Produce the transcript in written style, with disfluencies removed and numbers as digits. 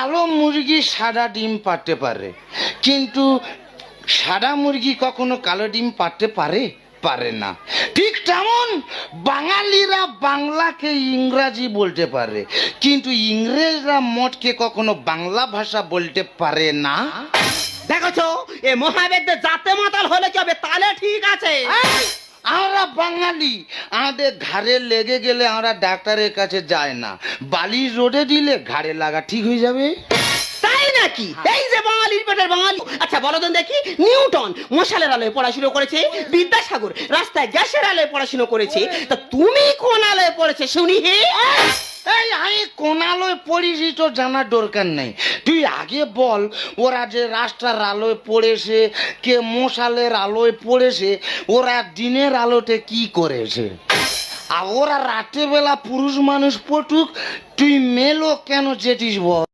কালো মুরগি সাদা ডিম পারতে পারে, কিন্তু সাদা মুরগি কখনো কালো ডিম পারতে পারে? পারে না। ঠিক তেমন বাঙালিরা বাংলাকে ইংরাজি বলতে পারে, কিন্তু ইংরেজরা মঠকে কখনো বাংলা ভাষা বলতে পারে না। দেখছো এ মহাবেদ্যে জাতে মাতাল হলে কি হবে? তাহলে ঠিক আছে। আমরা বাঙালি, আমাদের ঘাড়ে লেগে গেলে আমরা ডাক্তারের কাছে যাই না, বালি রোডে দিলে ঘাড়ে লাগা ঠিক হয়ে যাবে। তাই নাকি? এই যে বাঙালির পেটের বাঙালি। আচ্ছা বলো তো দেখি, নিউটন মশালের আলোয় পড়াশুনো করেছে, বিদ্যাসাগর রাস্তায় গ্যাসের আলোয় পড়াশুনো করেছে, তা তুমি কোন আলোয় পড়েছে শুনি? হে এই আমি কোন আলোয় পড়েছি তো জানার দরকার নেই, তুই আগে বল ওরা যে রাস্তার আলোয় পড়েছে, কে মশালের আলোয় পড়েছে, ওরা দিনের আলোতে কি করেছে? আর ওরা রাতের বেলা পুরুষ মানুষ পটুক, তুই মেলো কেন যেটিস বল?